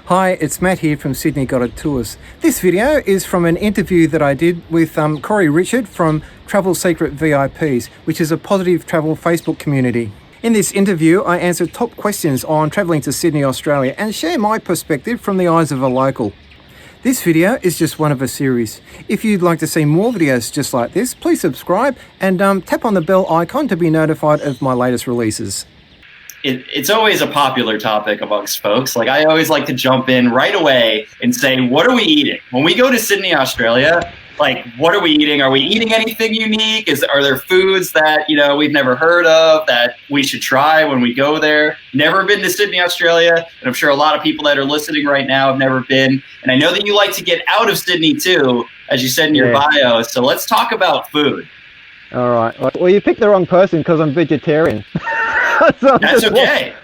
Hi, it's Matt here from Sydney Goddard Tours. This video is from an interview that I did with Corey Richard from Travel Secret VIPs, which is a positive travel Facebook community. In this interview, I answered top questions on travelling to Sydney, Australia, and share my perspective from the eyes of a local. This video is just one of a series. If you'd like to see more videos just like this, please subscribe and tap on the bell icon to be notified of my latest releases. It's always a popular topic amongst folks. Like, I always like to jump in right away and say, what are we eating? When we go to Sydney, Australia, like, what are we eating? Are we eating anything unique? Are there foods that, we've never heard of that we should try when we go there? Never been to Sydney, Australia, and I'm sure a lot of people that are listening right now have never been. And I know that you like to get out of Sydney too, as you said in your bio. So let's talk about food. All right. Well, you picked the wrong person because I'm vegetarian. So That's okay.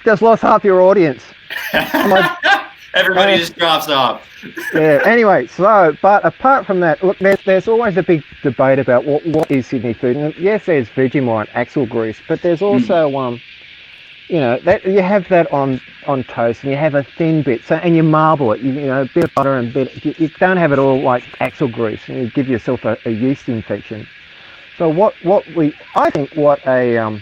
Just lost half your audience. Everybody just drops off. Yeah. Anyway, but apart from that, look, there's always a big debate about what is Sydney food. And yes, there's Vegemite, axle grease, but there's also that you have that on toast, and you have a thin bit. So and you marble it, a bit of butter and you don't have it all like axle grease, and you give yourself a yeast infection. So I think what a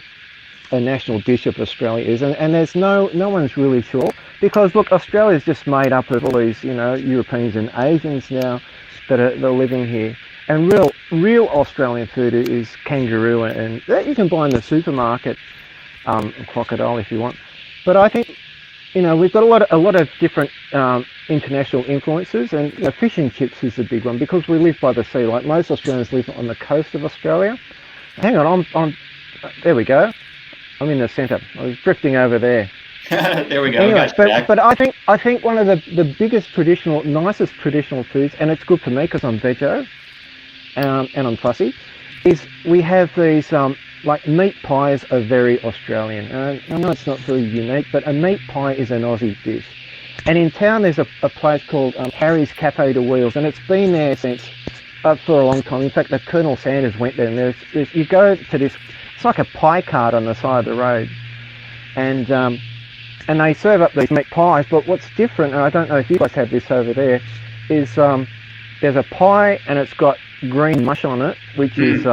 national dish of Australia is, and there's no one's really sure, because look, Australia's just made up of all these Europeans and Asians now that are living here, and real Australian food is kangaroo, and that you can buy in the supermarket, crocodile if you want. But I think we've got a lot of different international influences, and fish and chips is a big one because we live by the sea. Like most Australians live on the coast of Australia. Hang on, I'm there we go. I'm in the centre. I was drifting over there. There we go. Anyway, but I think one of the biggest nicest traditional foods, and it's good for me because I'm veggie, and I'm fussy, is we have these like meat pies are very Australian. I know it's not very unique, but a meat pie is an Aussie dish. And in town there's a place called Harry's Cafe de Wheels, and it's been there since for a long time. In fact, the Colonel Sanders went there, and you go to this. It's like a pie cart on the side of the road, and they serve up these meat pies. But what's different, and I don't know if you guys have this over there, is there's a pie and it's got green mush on it, which is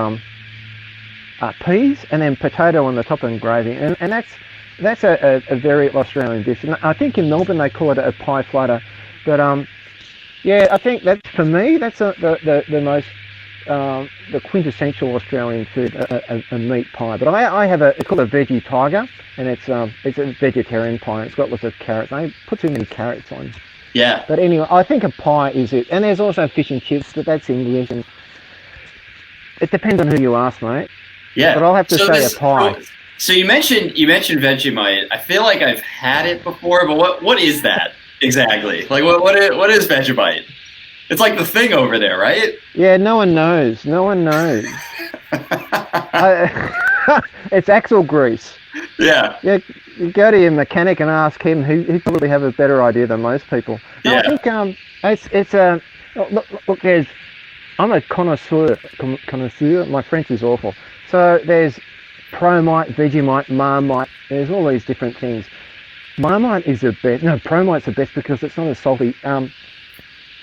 peas, and then potato on the top and gravy, and that's a very Australian dish. And I think in Melbourne they call it a pie flutter, but I think that's, for me, that's the most the quintessential Australian food, a meat pie. But I have it's called a veggie tiger, and it's a vegetarian pie. It's got lots of carrots. I put too many carrots on. Yeah. But anyway, I think a pie is it. And there's also fish and chips, but that's English, and it depends on who you ask, mate. Yeah. But I'll have to say a pie. So you mentioned Vegemite. I feel like I've had it before, but what is that exactly? Like what is Vegemite? It's like the thing over there, right? Yeah, no one knows. It's axle grease. Yeah. Yeah, you go to your mechanic and ask him. He probably have a better idea than most people. No, yeah. I think it's a look. I'm a connoisseur. My French is awful. So there's Promite, Vegemite, Marmite. There's all these different things. Marmite is the best. No, Promite's the best because it's not as salty.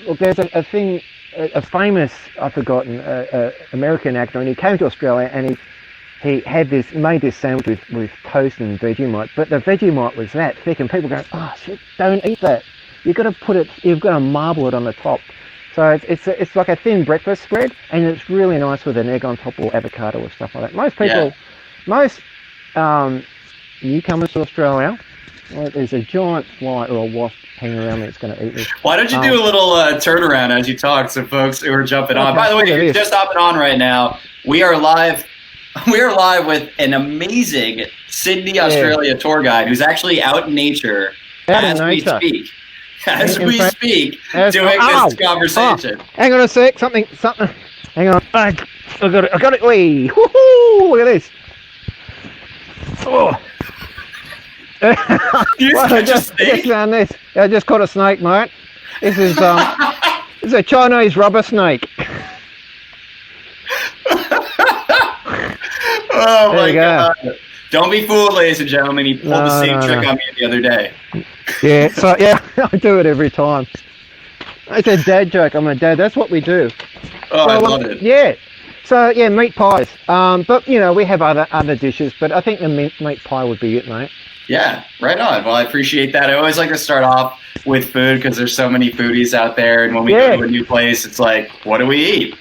Look, there's a thing, a famous, I've forgotten, American actor, and he came to Australia and he made this sandwich with toast and Vegemite, but the Vegemite was that thick, and people go, oh shit, don't eat that. You've got to marble it on the top. So it's like a thin breakfast spread, and it's really nice with an egg on top or avocado or stuff like that. Most newcomers to Australia, there's a giant fly or a wasp hanging around me that's going to eat me. Why don't you do a little turnaround as you talk, so folks who are jumping on. By the way, if you're just hopping on right now, we are live. We are live with an amazing Sydney, Australia tour guide who's actually out in nature as we speak. As we speak, doing this conversation. Hang on a sec, something. Hang on. I got it. Wee. Woohoo! Look at this. Oh. I just found this. I just caught a snake, mate. This is this is a Chinese rubber snake. Oh my God. Don't be fooled, ladies and gentlemen. He pulled the same trick on me the other day. Yeah, so yeah, I do it every time. It's a dad joke. I'm a dad. That's what we do. Oh, I love it. Yeah. So yeah, meat pies. But you know, we have other dishes, but I think the meat pie would be it, mate. Yeah, right on. Well, I appreciate that. I always like to start off with food because there's so many foodies out there, and when we go to a new place, it's like, what do we eat?